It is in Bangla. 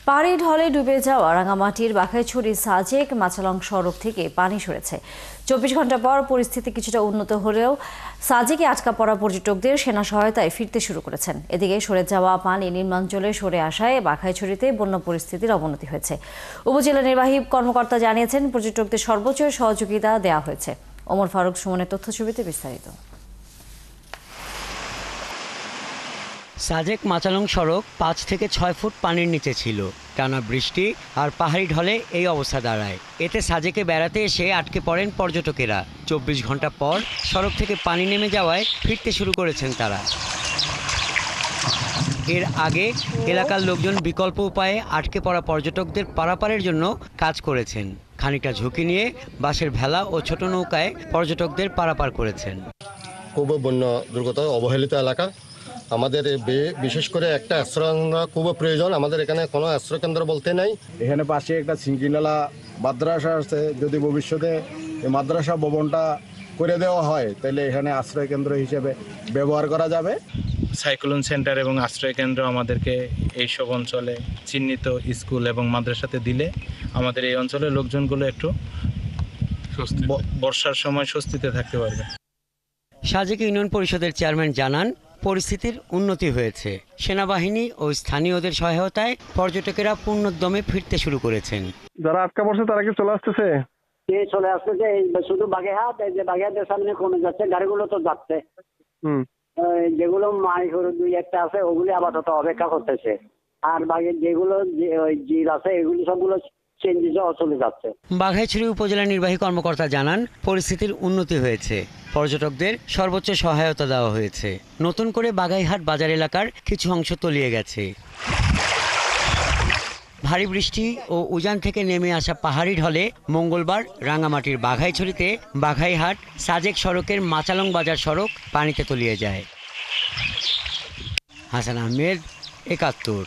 পাহাড়ি ঢলে ডুবে যাওয়া রাঙামাটির বাঘাইছড়ি সাজেক মাচালং সড়ক থেকে পানি সরেছে। 24 ঘন্টা পর পরিস্থিতি কিছুটা উন্নত হলেও সাজেকে আটকা পড়া পর্যটকদের সেনা সহায়তায় ফিরতে শুরু করেছেন। এদিকে সরে যাওয়া পানি নিম্নাঞ্চলে সরে আসায় বাঘাইছড়িতে বন্যা পরিস্থিতির অবনতি হয়েছে। উপজেলা নির্বাহী কর্মকর্তা জানিয়েছেন, পর্যটকদের সর্বোচ্চ সহযোগিতা দেওয়া হয়েছে। ওমর ফারুক সুমনের তথ্যছবিতে বিস্তারিত। সাজেক মাচালং সড়ক 5 থেকে 6 ফুট পানির নিচে ছিল। টানা বৃষ্টি আর পাহাড়ি ঢলে এই অবস্থা দাঁড়ায়। এতে সাজেকে বেড়াতে এসে আটকে পড়েন পর্যটকেরা। 24 ঘন্টা পর সড়ক থেকে পানি নেমে যাওয়ায় ফিরতে শুরু করেছেন তারা। এর আগে এলাকার লোকজন বিকল্প উপায়ে আটকে পড়া পর্যটকদের পারাপারের জন্য কাজ করেছেন। খানিকটা ঝুঁকি নিয়ে বাঁশের ভেলা ও ছোট নৌকায় পর্যটকদের পারাপার করেছেন। খুব বন্যা দুর্গত অবহেলিত এলাকা। আমাদের বিশেষ করে একটা আশ্রয়কেন্দ্র খুব প্রয়োজন। আমাদের এখানে কোনো আশ্রয়কেন্দ্র বলতে নাই। এখানে পাশে একটা সিঙ্কিনালা মাদ্রাসা আছে। যদি ভবিষ্যতে এই মাদ্রাসা ভবনটা করে দেওয়া হয় তাহলে এখানে আশ্রয়কেন্দ্র হিসেবে ব্যবহার করা যাবে। সাইক্লোন সেন্টার এবং আশ্রয়কেন্দ্র আমাদেরকে এইসব অঞ্চলে চিহ্নিত স্কুল এবং মাদ্রাসাতে দিলে আমাদের এই অঞ্চলের লোকজনগুলো একটু বর্ষার সময় স্বস্তিতে থাকতে পারবে। সাজেক ইউনিয়ন পরিষদের চেয়ারম্যান জানান, পরিস্থিতির উন্নতি হয়েছে। সেনাবাহিনী ও স্থানীয়দের সহায়তায় পর্যটকেরা পূর্ণোদ্যমে ফিরতে শুরু করেছেন। যারা আটকা পড়ছে তারা কি চলে আসতেছে? চলে আসতেছে। শুধু বাগেরহাট, এই যে বাগেরহাটের সামনে কমে যাচ্ছে, গাড়িগুলো তো যাচ্ছে। যেগুলো মাইক্রো 2-1টা আছে ওগুলি আপাতত অপেক্ষা করতেছে। আর বাগের যেগুলো জির আছে এগুলি সবগুলো চলে যাচ্ছে। বাঘাইছড়ি উপজেলা নির্বাহী কর্মকর্তা জানান, পরিস্থিতির উন্নতি হয়েছে। পর্যটকদের সর্বোচ্চ সহায়তা দেওয়া হয়েছে। নতুন করে বাগাইহাট বাজার এলাকার কিছু অংশ তলিয়ে গেছে। ভারী বৃষ্টি ও উজান থেকে নেমে আসা পাহাড়ি ঢলে মঙ্গলবার রাঙামাটির বাঘাইছড়িতে বাঘাইহাট সাজেক সড়কের মাচালং বাজার সড়ক পানিতে তলিয়ে যায়। হাসান আহমেদ, 71।